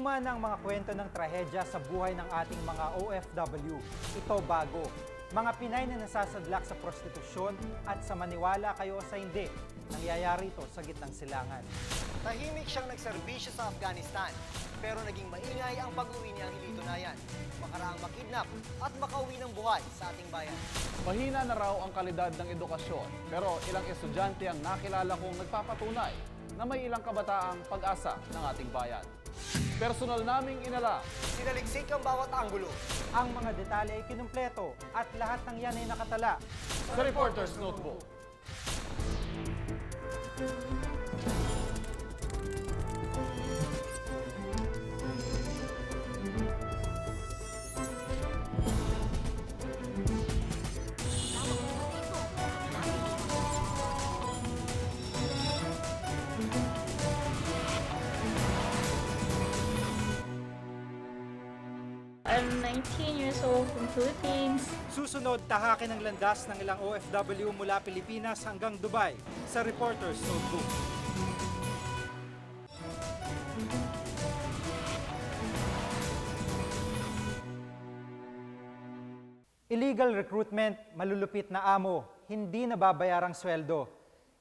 Luma na ang mga kwento ng trahedya sa buhay ng ating mga OFW. Ito bago. Mga Pinay na nasasadlak sa prostitusyon at sa maniwala kayo sa hindi. Nangyayari ito sa gitnang silangan. Tahimik siyang nagserbisyo sa Afghanistan, pero naging maingay ang pag-uwi niyang hilitunayan. Makaraang makidnap at makauwi ng buhay sa ating bayan. Mahina na raw ang kalidad ng edukasyon, pero ilang estudyante ang nakilala kong nagpapatunay na may ilang kabataang pag-asa ng ating bayan. Personal naming inala. Sinaliksik ang bawat anggulo. Ang mga detalye ay kinumpleto at lahat ng yan ay nakatala Sa Reporter's Notebook. I'm 19 years old from Philippines. Susunod, tahakin ang landas ng ilang OFW mula Pilipinas hanggang Dubai sa Reporter's Notebook. Illegal recruitment, malulupit na amo, hindi nababayarang sweldo.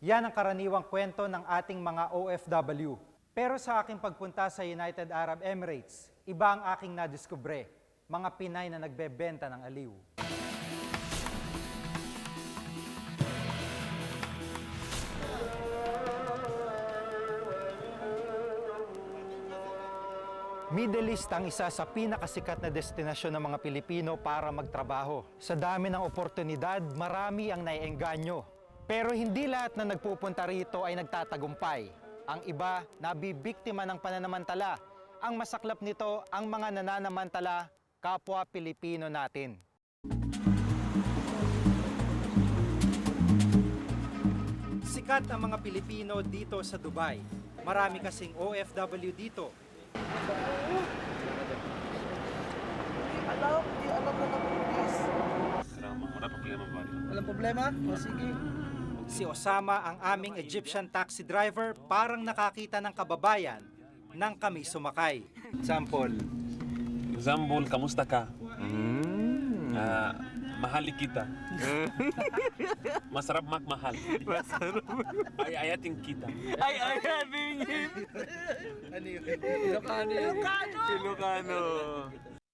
Yan ang karaniwang kwento ng ating mga OFW. Pero sa aking pagpunta sa United Arab Emirates, iba ang aking nadiskubre, mga Pinay na nagbebenta ng aliw. Middle East ang isa sa pinakasikat na destinasyon ng mga Pilipino para magtrabaho. Sa dami ng oportunidad, marami ang naiengganyo. Pero hindi lahat na nagpupunta rito ay nagtatagumpay. Ang iba, nabibiktima ng pananamantala. Ang masaklap nito, ang mga nananamantala, kapwa Pilipino natin. Sikat ang mga Pilipino dito sa Dubai. Marami kasing OFW dito. Walang problema? O sige. Si Osama, ang aming Egyptian taxi driver, parang nakakita ng kababayan nang kami sumakay. Sample. Example, kamusta ka? Mahali kita. Masarap magmahal. Ay ayating kita. Ay ayating Ano yun? Ilocano.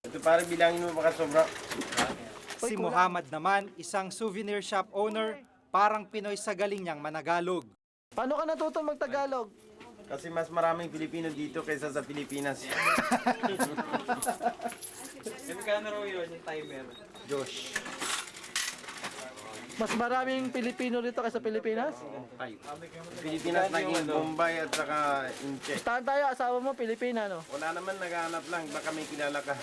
Ito parang bilangin mo baka sobra. Si Muhammad naman, isang souvenir shop owner, parang Pinoy sa galing niyang managalog. Paano ka natutong mag-Tagalog? Kasi mas maraming Pilipino dito kaysa sa Pilipinas. Kano raw yun yung timer? Josh. Mas maraming Pilipino dito kaysa Pilipinas? Pilipinas naging Bombay at saka Inche. Tahan tayo, asawa mo Pilipina, no? Wala naman naghahanap lang, baka may kilala ka.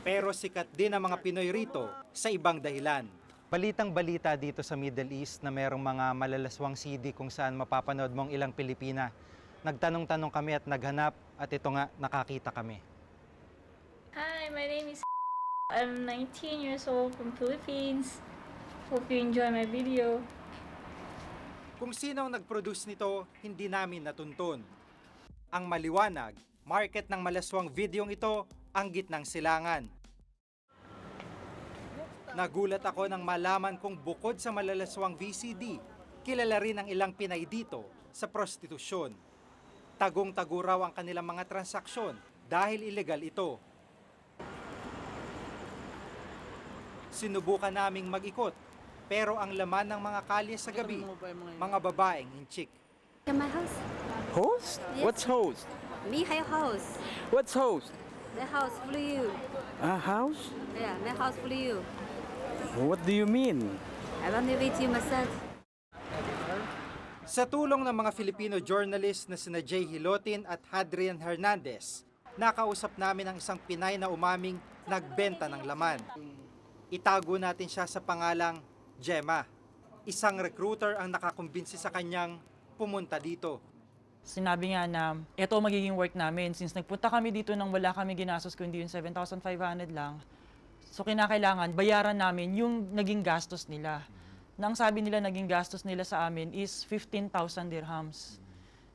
Pero sikat din ang mga Pinoy rito sa ibang dahilan. Balitang-balita dito sa Middle East na merong mga malalaswang CD kung saan mapapanood mong ilang Pilipina. Nagtanong-tanong kami at naghanap at ito nga, nakakita kami. Hi, my name is I'm 19 years old from Philippines. Hope you enjoy my video. Kung sino ang nag-produce nito, hindi namin natuntun. Ang maliwanag, market ng malaswang videong ito, ang gitnang silangan. Nagulat ako nang malaman kong bukod sa malalaswang VCD, kilala rin ang ilang Pinay dito sa prostitusyon. Tagong-tago raw ang kanilang mga transaksyon dahil illegal ito. Sinubukan naming mag-ikot, pero ang laman ng mga kalye sa gabi, mga babaeng hinchik. In my house. Host? Yes. What's host? Me have house. What's host? The house for you. A house? Yeah, my house for you. What do you mean? I want to meet you myself. Sa tulong ng mga Filipino journalist na sina Jay Hilotin at Hadrian Hernandez, nakausap namin ang isang Pinay na umaming nagbenta ng laman. Itago natin siya sa pangalang Gemma. Isang recruiter ang nakakumbinsi sa kanyang pumunta dito. Sinabi nga na ito magiging work namin. Since nagpunta kami dito nang wala kami ginastos kundi yung 7,500 lang. So kinakailangan bayaran namin yung naging gastos nila. Nang sabi nila naging gastos nila sa amin is 15,000 dirhams.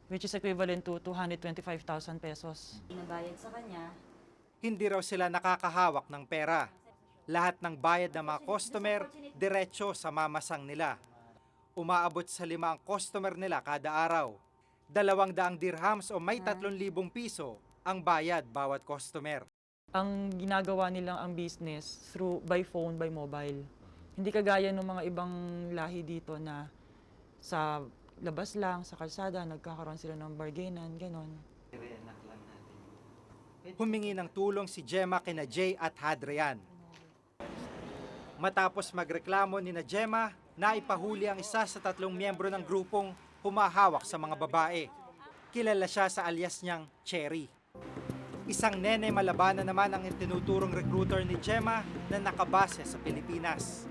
which is equivalent to 225,000 pesos. Nabayad sa kanya. Hindi raw sila nakakahawak ng pera. Lahat ng bayad ng mga customer, diretso sa mamasang nila. Umaabot sa 5 ang customer nila kada araw. 200 dirhams o may 3,000 piso ang bayad bawat customer. Ang ginagawa nilang ang business through by phone, by mobile. Hindi kagaya ng mga ibang lahi dito na sa labas lang, sa kalsada, nagkakaroon sila ng bargainan, ganon. Humingi ng tulong si Gemma kina Jay at Hadrian. Matapos magreklamo ni na Gemma, naipahuli ang isa sa 3 miyembro ng grupong humahawak sa mga babae. Kilala siya sa alias niyang Cherry. Isang nene malabanan naman ang itinuturong recruiter ni Gemma na nakabase sa Pilipinas.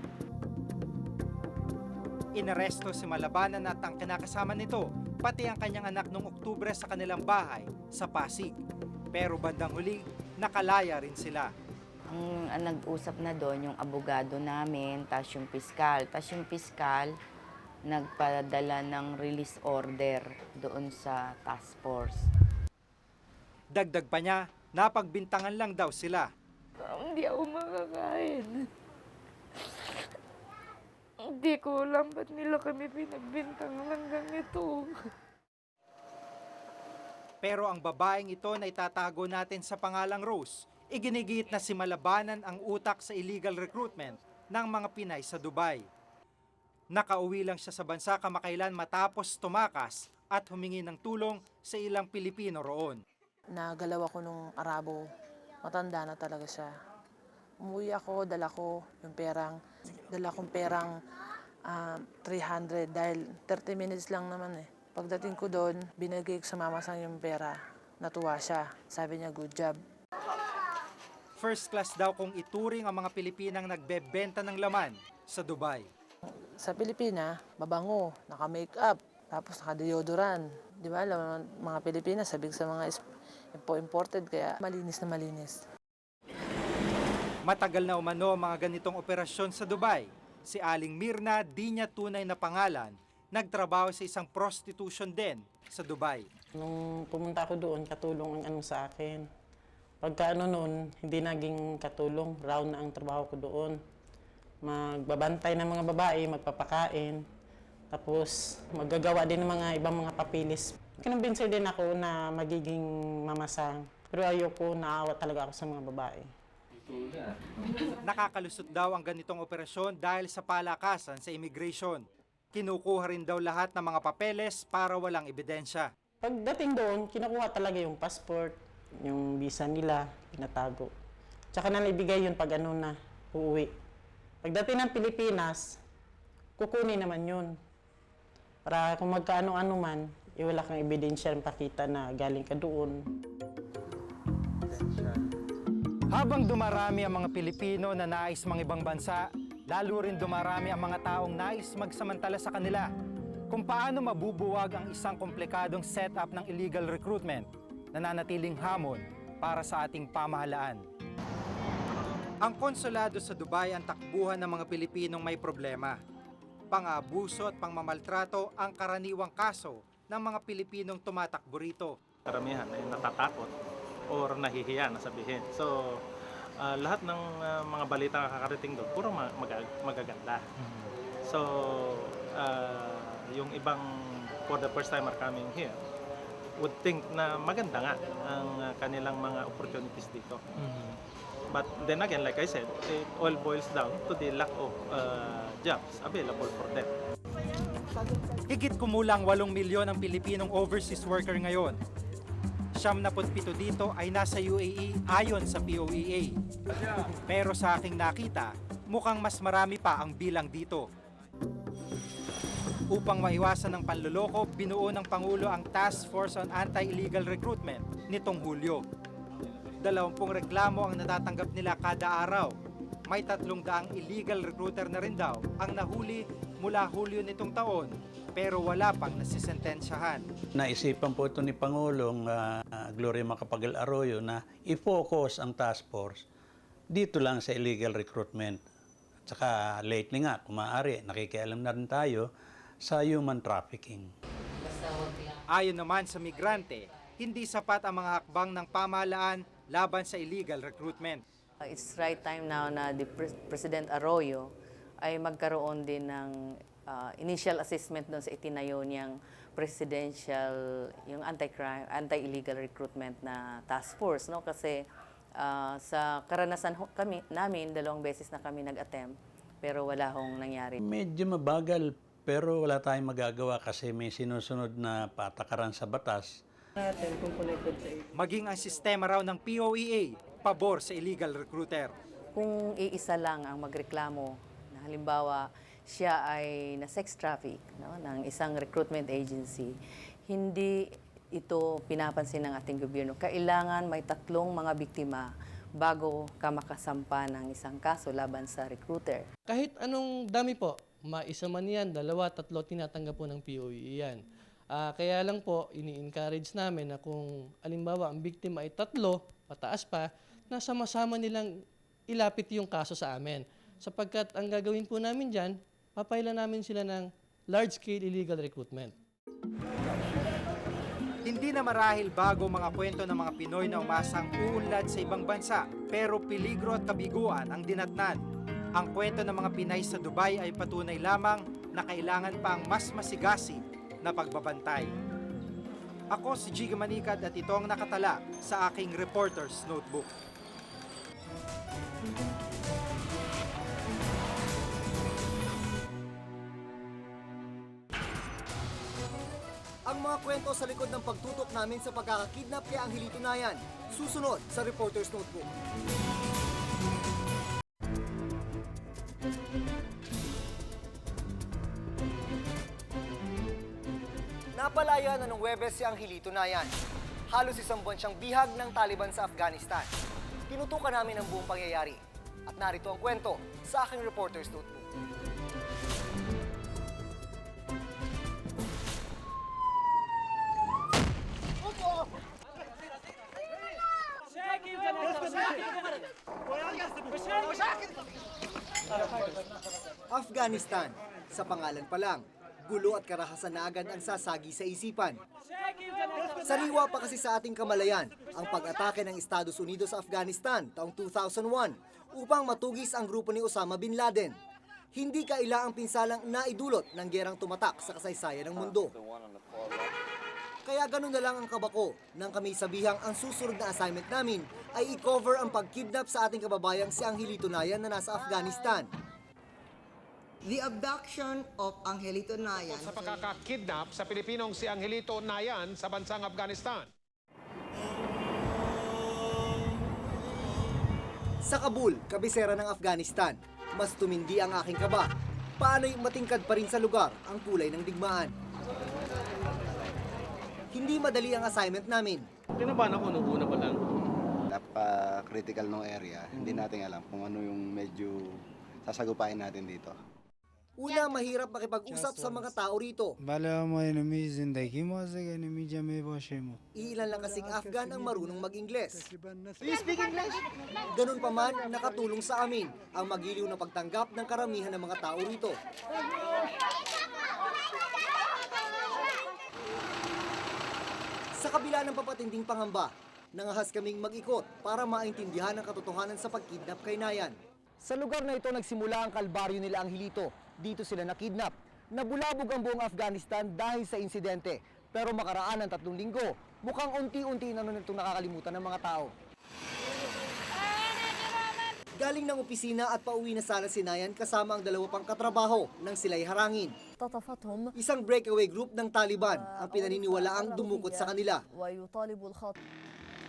Inaresto si Malabanan at ang kinakasama nito, pati ang kanyang anak noong Oktubre sa kanilang bahay sa Pasig. Pero bandang huli, nakalaya rin sila. Ang nag-usap na doon yung abogado namin, tas yung piskal. Tas yung piskal, nagpadala ng release order doon sa task force. Dagdag pa niya, napagbintangan lang daw sila. Hindi ako makakain. Hindi ko alam ba't nila kami pinagbintangan ng ganito. Pero ang babaeng ito na itatago natin sa pangalang Rose, iginigit na si Malabanan ang utak sa illegal recruitment ng mga Pinay sa Dubai. Nakauwi lang siya sa bansa kamakailan matapos tumakas at humingi ng tulong sa ilang Pilipino roon. Nagalaw ako nung Arabo, matanda na talaga siya. Umuwi ako, dala kong perang 300 dahil 30 minutes lang naman eh. Pagdating ko doon, binigay ko sa mamasang yung pera. Natuwa siya. Sabi niya, good job. First class daw kung ituring ang mga Pilipinang nagbebenta ng laman sa Dubai. Sa Pilipina, mabango, naka-makeup, tapos naka-deodorant. Di ba, alam naman, mga Pilipinas, sabig sa mga imported, kaya malinis na malinis. Matagal na umano ang mga ganitong operasyon sa Dubai. Si Aling Mirna, di niya tunay na pangalan, nagtrabaho sa isang prostitution den sa Dubai. Nung pumunta ako doon, katulong ang sa akin. Pagka noon, hindi naging katulong, round na ang trabaho ko doon. Magbabantay ng mga babae, magpapakain, tapos maggagawa din ng mga ibang mga papilis. Kinumbinsi din ako na magiging mamasang, pero ayoko, naawa talaga ako sa mga babae. Nakakalusot daw ang ganitong operasyon dahil sa palakasan sa immigration. Kinukuha rin daw lahat ng mga papeles para walang ebidensya. Pagdating doon, kinukuha talaga yung passport, yung visa nila, pinatago. Tsaka na ibigay yun pag ano na, uuwi. Pagdating ng Pilipinas, kukunin naman yun. Para kung magkaano-ano man, wala kang ebidensya ng pakita na galing ka doon. Habang dumarami ang mga Pilipino na nais mga ibang bansa, lalo rin dumarami ang mga taong nais magsamantala sa kanila. Kung paano mabubuwag ang isang komplikadong setup ng illegal recruitment, nananatiling hamon para sa ating pamahalaan. Ang konsulado sa Dubai ang takbuhan ng mga Pilipinong may problema. Pang-abuso at pangmamaltrato ang karaniwang kaso ng mga Pilipinong tumatakbo rito. Karamihan ay natatakot or nahihiya na sabihin. So, lahat ng mga balita nakakarating doon, puro magaganda. So, yung ibang for the first time are coming here would think na maganda nga ang kanilang mga opportunities dito. But then again, like I said, it all boils down to the lack of jobs available for them. Higit kumulang 8 milyon ang Pilipinong overseas worker ngayon. 77 dito ay nasa UAE ayon sa POEA. Pero sa aking nakita, mukhang mas marami pa ang bilang dito. Upang maiwasan ng panloloko, binuo ng Pangulo ang Task Force on Anti-Illegal Recruitment nitong Hulyo. 20 reklamo ang natatanggap nila kada araw. May 300 illegal recruiter na rin daw ang nahuli mula Hulyo nitong taon, pero wala pang nasisentensyahan. Naisipan po ito ni Pangulong Gloria Macapagal Arroyo na i-focus ang task force dito lang sa illegal recruitment. At saka lately nga, kung maaari, nakikialam na rin tayo sa human trafficking. Basta huwag lang Ayon naman sa migrante, hindi sapat ang mga hakbang ng pamahalaan laban sa illegal recruitment. It's right time now na President Arroyo ay magkaroon din ng initial assessment doon sa itinayo niyang presidential, yung anti-crime, anti-illegal recruitment na task force, no? Kasi sa karanasan namin, 2 beses na kami nag-attempt, pero wala hong nangyari. Medyo mabagal pero wala tayong magagawa kasi may sinusunod na patakaran sa batas. Maging ang sistema raw ng POEA, pabor sa illegal recruiter. Kung iisa lang ang magreklamo, na halimbawa siya ay na sex traffic, no, ng isang recruitment agency, hindi ito pinapansin ng ating gobyerno. Kailangan may 3 mga biktima bago ka makasampa ng isang kaso laban sa recruiter. Kahit anong dami po, maisa man yan, 2, 3, tinatanggap po ng POEA yan. Kaya lang po, ini-encourage namin na kung alimbawa ang biktima ay 3, pataas pa, na sama-sama nilang ilapit yung kaso sa amin. Sapagkat ang gagawin po namin dyan, papailan namin sila ng large-scale illegal recruitment. Hindi na marahil bago mga kwento ng mga Pinoy na umasang uunlad sa ibang bansa, pero peligro at kabiguan ang dinatnan. Ang kwento ng mga Pinay sa Dubai ay patunay lamang na kailangan pa ang mas masigasig na pagbabantay. Ako si Jiga Manikad at ito ang nakatala sa aking Reporter's Notebook. Ang mga kwento sa likod ng pagtutok namin sa pagkakakidnap kay Angelito Nayan, susunod sa Reporter's Notebook. Napalaya na nung Huwebes si Angelito Nayan. Halos 1 buwan siyang bihag ng Taliban sa Afghanistan. Tinutukan namin ang buong pangyayari. At narito ang kwento sa aking Reporter's Notebook. Afghanistan, sa pangalan pa lang, gulo at karahasan na agad ang sasagi sa isipan. Sariwa pa kasi sa ating kamalayan ang pag-atake ng Estados Unidos sa Afghanistan taong 2001 upang matugis ang grupo ni Osama bin Laden. Hindi kaila ang pinsalang naidulot ng gerang tumatak sa kasaysayan ng mundo. Kaya ganun na lang ang kabako nang kami sabihang ang susunod na assignment namin ay i-cover ang pagkidnap sa ating kababayang si Angelito Nayan na nasa Afghanistan. The abduction of Angelito Nayan sa pagkakakidnap sa Pilipinong si Angelito Nayan sa bansang Afghanistan. Sa Kabul, kabisera ng Afghanistan, mas tumindi ang aking kaba. Paano'y matingkad pa rin sa lugar ang kulay ng digmaan. Hindi madali ang assignment namin. Kinabahan ako nung una pa lang. Napaka-critical ng area. Hindi natin alam kung ano yung medyo sasagupain natin dito. Una, mahirap makipag-usap sa mga tao rito. Iilan lang kasing Afghan ang marunong mag-Ingles. Do you speak English? Ganun pa man, nakatulong sa amin ang magiliw na pagtanggap ng karamihan ng mga tao rito. Sa kabila ng papatinding pangamba, nangahas kaming mag-ikot para maintindihan ang katotohanan sa pagkidnap kay Nayan. Sa lugar na ito nagsimula ang kalbaryo nila Angelito. Dito sila nakidnap. Nabulabog ang buong Afghanistan dahil sa insidente. Pero makaraan ng 3 linggo, mukhang unti-unti na itong nakakalimutan ng mga tao. Galing ng opisina at pauwi na sana si Nayan kasama ang 2 pang katrabaho nang sila'y harangin. Isang breakaway group ng Taliban ang pinaniniwalaang dumukot sa kanila.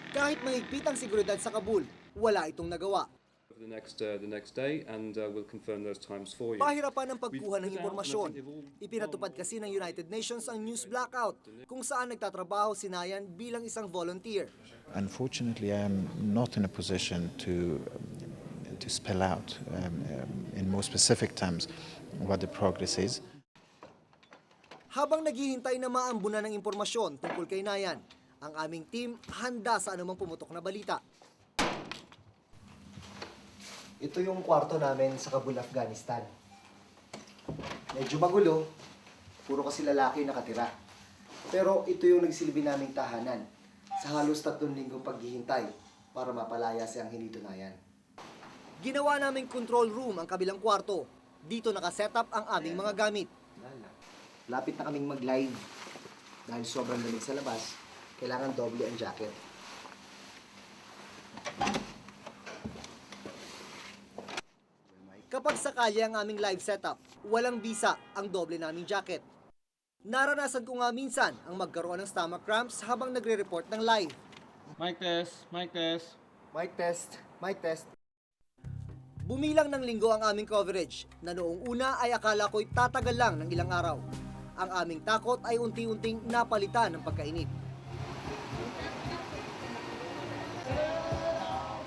Kahit mahigpit ang seguridad sa Kabul, wala itong nagawa. The next day and we'll confirm those times for you. Pahirapan ang pagkuha ng impormasyon. Ipinatupad kasi ng United Nations ang news blackout kung saan nagtatrabaho si Nayan bilang isang volunteer. Unfortunately, I am not in a position to spell out in more specific terms what the progress is. Habang naghihintay na maambunan ng impormasyon tungkol kay Nayan, ang aming team handa sa anumang pumutok na balita. Ito yung kwarto namin sa Kabul, Afghanistan. Medyo magulo, puro kasi lalaki nakatira. Pero ito yung nagsilbi naming tahanan sa halos 3 linggong paghihintay para mapalaya si Angelito Nayan. Ginawa naming control room ang kabilang kwarto. Dito nakasetup ang aming mga gamit. Lapit na kaming mag-live. Dahil sobrang lamig sa labas, kailangan doble ang jacket. Kapag sakali ang aming live setup, walang bisa ang doble naming jacket. Naranasan ko nga minsan ang magkaroon ng stomach cramps habang nagre-report ng live. Mic test, mic test. Mic test, mic test. Bumilang ng linggo ang aming coverage na noong una ay akala ko'y tatagal lang ng ilang araw. Ang aming takot ay unti-unting napalitan ng pagkainip.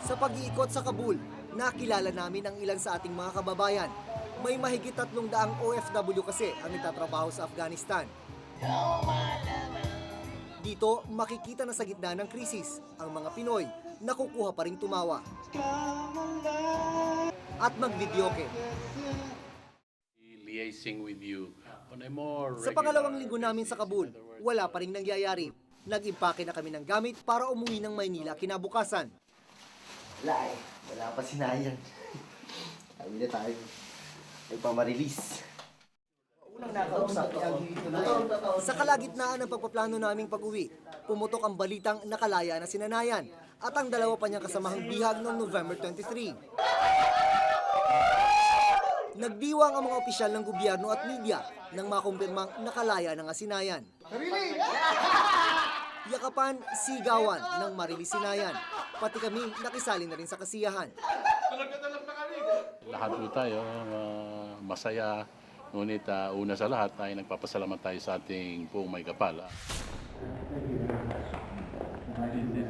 Sa pag-iikot sa Kabul, nakilala namin ang ilan sa ating mga kababayan. May mahigit 300 OFW kasi ang nagtatrabaho sa Afghanistan. Dito, makikita na sa gitna ng krisis, ang mga Pinoy nakukuha pa rin tumawa at mag-videoke. Liaising with you on a more Sa pangalawang linggo namin sa Kabul, wala pa rin nangyayari. Nag-impake na kami ng gamit para umuwi ng Maynila kinabukasan. Wala pa sinayan. Sabi na tayo, nagpama-release. Sa kalagitnaan ng pagpaplano naming pag-uwi, pumutok ang balitang nakalaya na sinanayan at ang dalawa pa niyang kasamahang bihag noong November 23. Nagdiwang ang mga opisyal ng gobyerno at media nang makumpirmang nakalaya ng Sinayan. Yakapan, sigawan ng Marili Sinayan. Pati kami nakisali na rin sa kasiyahan. lahat po tayo masaya, ngunit una sa lahat ay nagpapasalamat tayo sa ating buong may kapal.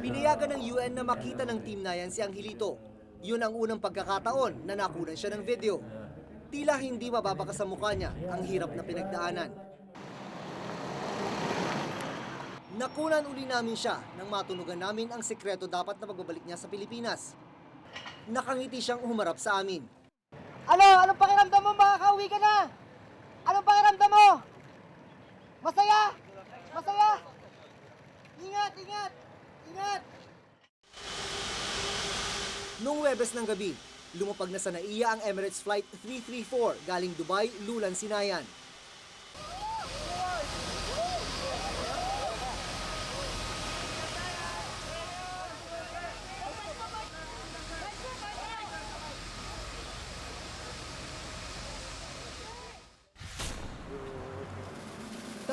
Pinayagan ng UN na makita ng Team Nayan si Angelito. Yun ang unang pagkakataon na nakunan siya ng video. Tila hindi mababaka sa mukha niya ang hirap na pinagdaanan. Nakunan uli namin siya nang matunugan namin ang sekreto dapat na pagbabalik niya sa Pilipinas. Nakangiti siyang humarap sa amin. Anong pakiramdam mo? Makakauwi ka na! Anong pakiramdam mo? Masaya? Masaya? Ingat, ingat! Ingat! Noong Huwebes ng gabi, lumapag na sa NAIA ang Emirates Flight 334 galing Dubai, Lulan, Sinayan.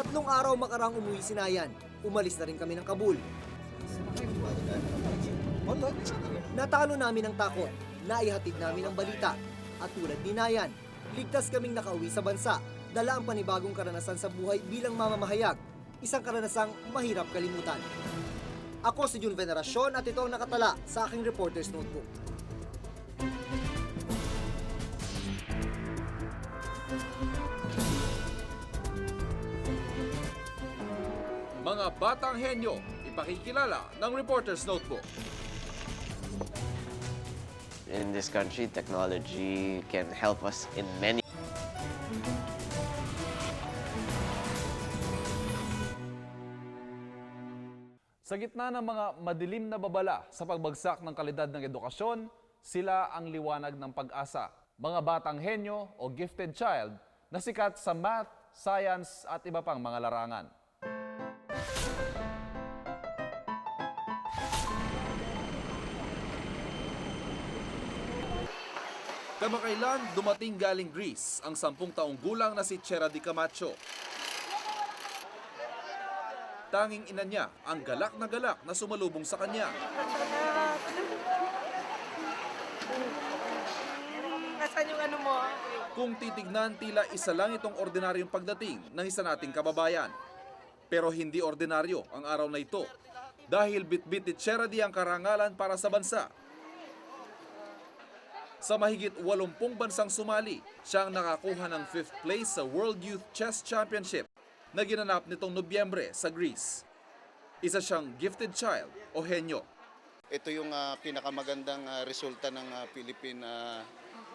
Tatlong araw makarang umuwi si Nayan. Umalis na rin kami ng Kabul. Natalo namin ang takot. Naihatid namin ang balita. At tulad ni Nayan, ligtas kaming nakauwi sa bansa. Dala ang panibagong karanasan sa buhay bilang mamamahayag. Isang karanasang mahirap kalimutan. Ako si Jun Veneracion at ito ang nakatala sa aking reporter's notebook. Mga batang henyo, ipakikilala ng Reporter's Notebook. In this country, technology can help us in many. Sa gitna ng mga madilim na babala sa pagbagsak ng kalidad ng edukasyon, sila ang liwanag ng pag-asa. Mga batang henyo o gifted child na sikat sa math, science at iba pang mga larangan. Kamakailan dumating galing Greece ang 10 taong gulang na si Chera Di Camacho. Tanging ina niya ang galak na sumalubong sa kanya. Nasaan yung ano mo? Kung titignan, tila isa lang itong ordinaryong pagdating ng isa nating kababayan. Pero hindi ordinaryo ang araw na ito dahil bitbit ni Chera Di ang karangalan para sa bansa. Sa mahigit 80 bansang sumali, siyang nakakuha ng 5th place sa World Youth Chess Championship na ginanap nitong Nobyembre sa Greece. Isa siyang gifted child o henyo. Ito yung pinakamagandang resulta ng Philippine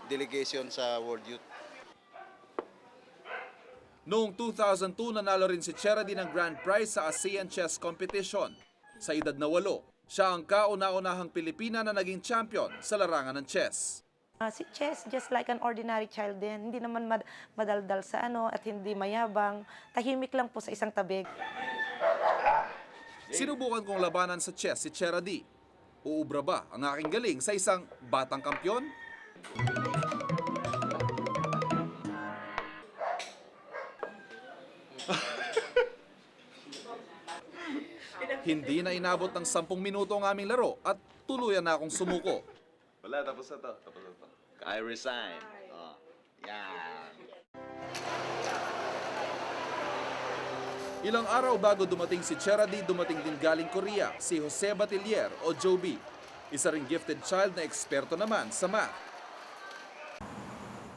delegation sa World Youth. Noong 2002, nanalo rin si Cherady ng grand prize sa ASEAN Chess Competition. Sa edad na 8, siya ang kauna-unahang Pilipina na naging champion sa larangan ng chess. Si Chess, just like an ordinary child din. Hindi naman madaldal sa at hindi mayabang. Tahimik lang po sa isang tabi. Sinubukan kong labanan sa chess si Cherady. Uubra ba ang aking galing sa isang batang kampyon? Hindi na inabot ng 10 minuto ang aming laro at tuluyan na akong sumuko. Wala, tapos na to. I resign. Oh, yan. Ilang araw bago dumating si Cherady, dumating din galing Korea si Jose Batiller o Joby. Isa ring gifted child na eksperto naman sa math.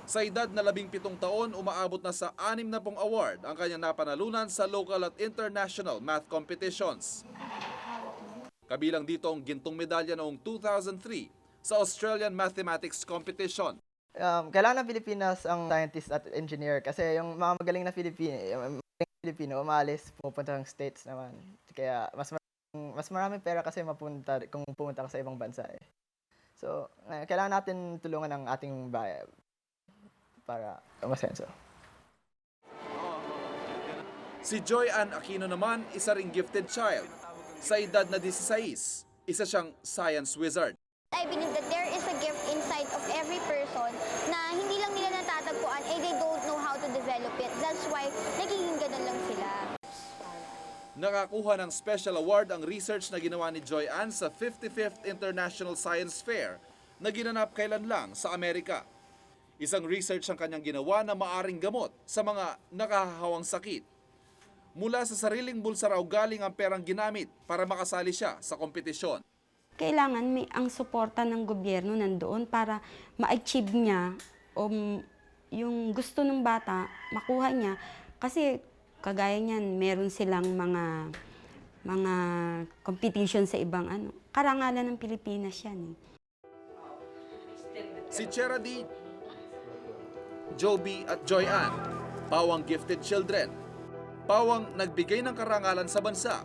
Sa edad na 17 taon, umaabot na sa 60 award ang kanyang napanalunan sa local at international math competitions. Kabilang dito ang gintong medalya noong 2003 sa Australian Mathematics Competition. Kailangan ng Pilipinas ang scientist at engineer kasi yung mga magaling na Pilipino umalis, pupunta ng States naman. Kaya mas maraming pera kasi mapunta kung pumunta ka sa ibang bansa eh. So, kailangan natin tulungan ang ating bayan para umasenso. Si Joy Ann Aquino naman, isa ring gifted child. Sa edad na 16, isa siyang science wizard. I believe that there is a gift inside of every person na hindi lang nila natatagpuan, they don't know how to develop it. That's why nagiging ganun lang sila. Nakakuha ng special award ang research na ginawa ni Joy Ann sa 55th International Science Fair na ginanap kailan lang sa Amerika. Isang research ang kanyang ginawa na maaring gamot sa mga nakahahawang sakit. Mula sa sariling bulsa raw galing ang perang ginamit para makasali siya sa kompetisyon. Kailangan may ang suporta ng gobyerno nandoon para ma-achieve niya o yung gusto ng bata, makuha niya. Kasi kagaya niyan, meron silang mga competition sa ibang karangalan ng Pilipinas yan. Si Cherady, Joby at Joy Ann, pawang gifted children. Pawang nagbigay ng karangalan sa bansa,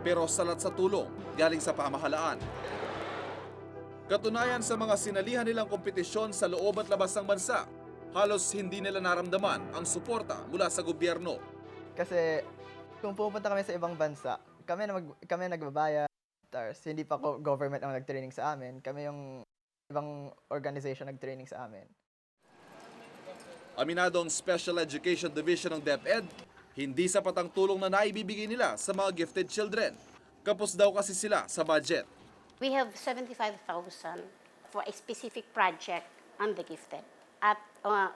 pero salat sa tulong galing sa pamahalaan. Katunayan sa mga sinalihan nilang kompetisyon sa loob at labas ng bansa, halos hindi nila naramdaman ang suporta mula sa gobyerno. Kasi kung pupunta kami sa ibang bansa, kami nagbabayad, hindi pa government ang nag-training sa amin, kami yung ibang organization nag-training sa amin. Aminado ang Special Education Division ng DepEd, hindi sapat ang tulong na naibibigay nila sa mga gifted children. Kapos daw kasi sila sa budget. We have 75,000 for a specific project on the gifted at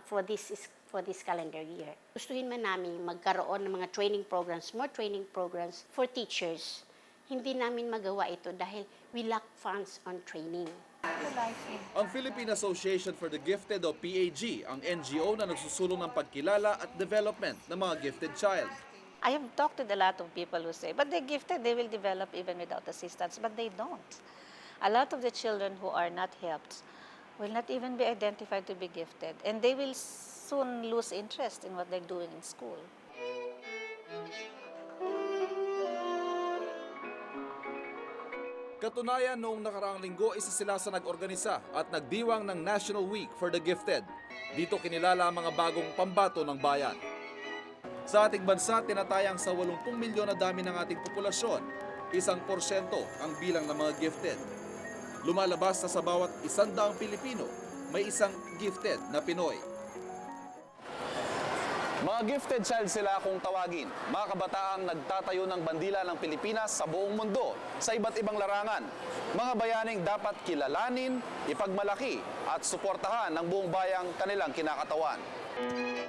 for this calendar year. Gustuhin man namin magkaroon ng mga training programs, more training programs for teachers. Hindi namin magawa ito dahil we lack funds on training. Ang Philippine Association for the Gifted o PAG, ang NGO na nagsusulong ng pagkilala at development ng mga gifted child. I have talked to a lot of people who say, but they're gifted, they will develop even without assistance, but they don't. A lot of the children who are not helped will not even be identified to be gifted, and they will soon lose interest in what they're doing in school. Katunayan, noong nakaraang linggo, isa sila sa nag-organisa at nagdiwang ng National Week for the Gifted. Dito kinilala ang mga bagong pambato ng bayan. Sa ating bansa, tinatayang sa 80 milyon na dami ng ating populasyon, 1% ang bilang ng mga gifted. Lumalabas na sa bawat 100 Pilipino, may isang gifted na Pinoy. Mga gifted child sila kung tawagin, mga kabataang nagtatayo ng bandila ng Pilipinas sa buong mundo sa iba't ibang larangan. Mga bayaning dapat kilalanin, ipagmalaki at suportahan ng buong bayang kanilang kinakatawan.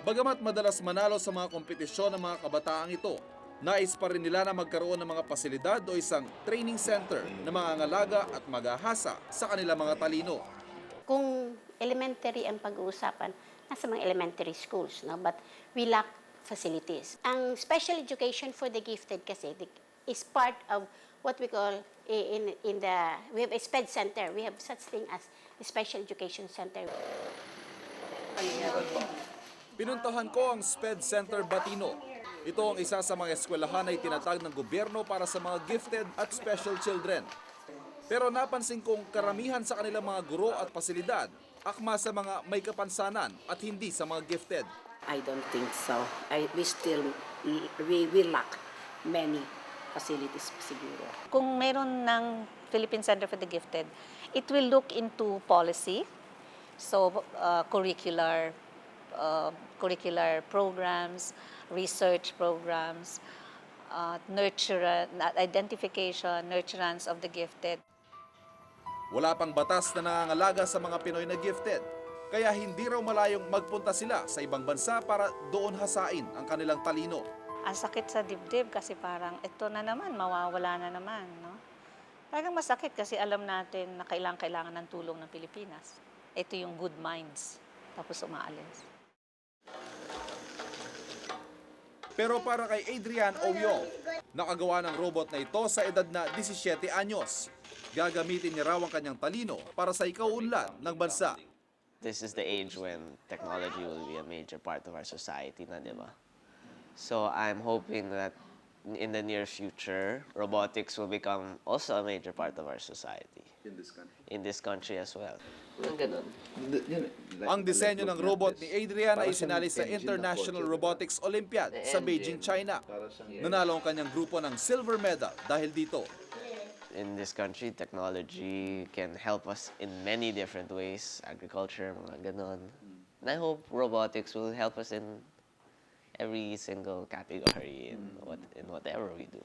Bagamat madalas manalo sa mga kompetisyon ng mga kabataang ito, nais pa rin nila na magkaroon ng mga pasilidad o isang training center na mangangalaga at maghahasa sa kanilang mga talino. Kung elementary ang pag-uusapan, nasa mga elementary schools, no? But we lack facilities. Ang special education for the gifted kasi is part of what we call we have a SPED center. We have such thing as a special education center. Pinuntahan ko ang SPED Center Batino. Ito ang isa sa mga eskwelahan na itinatag ng gobyerno para sa mga gifted at special children. Pero napansin kong karamihan sa kanilang mga guro at pasilidad akma sa mga may kapansanan at hindi sa mga gifted. I don't think so. We lack many facilities siguro. Kung meron ng Philippine Center for the Gifted, it will look into policy, so curricular programs, research programs, identification, nurturance of the gifted. Wala pang batas na nangangalaga sa mga Pinoy na gifted, kaya hindi raw malayong magpunta sila sa ibang bansa para doon hasain ang kanilang talino. Ang sakit sa dibdib kasi parang ito na naman, mawawala na naman. No? Talagang masakit kasi alam natin na kailangan ng tulong ng Pilipinas. Ito yung good minds, tapos umaalis. Pero para kay Adrian Oyong, nakagawa ng robot na ito sa edad na 17 anyos. Gagamitin niya raw ang kanyang talino para sa ikauunlad ng bansa. This is the age when technology will be a major part of our society, na, di ba? So I'm hoping that in the near future, robotics will become also a major part of our society. In this country? In this country as well. Ganun. Ang disenyo ng robot ni Adrian ay sinali sa International Robotics Olympiad sa Beijing, China. Nanalo ang kanyang grupo ng silver medal dahil dito. In this country, technology can help us in many different ways. Agriculture, mga ganon. And I hope robotics will help us in every single category in whatever we do.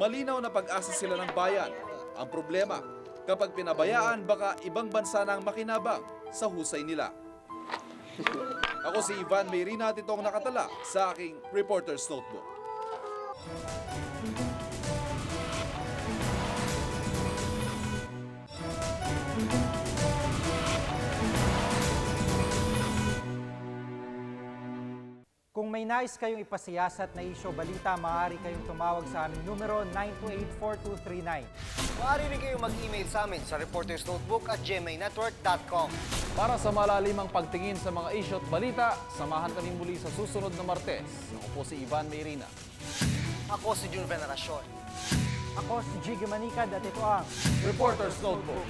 Malinaw na pag-asa sila ng bayan. Ang problema, kapag pinabayaan, baka ibang bansa na ang makinabang sa husay nila. Ako si Ivan Mayrina at itong nakatala sa aking Reporter's Notebook. Kung may nais kayong ipasiyasat na isyo balita, maaari kayong tumawag sa aming numero 928-4239. Maaari rin kayong mag-email sa amin sa reportersnotebook@gmainetwork.com. Para sa malalimang pagtingin sa mga isyu at balita, samahan kami muli sa susunod na Martes. Ako po si Ivan Mayrina. Ako si Jun Veneracion. Ako si Jiggy Manikad at ito ang Reporter's Notebook.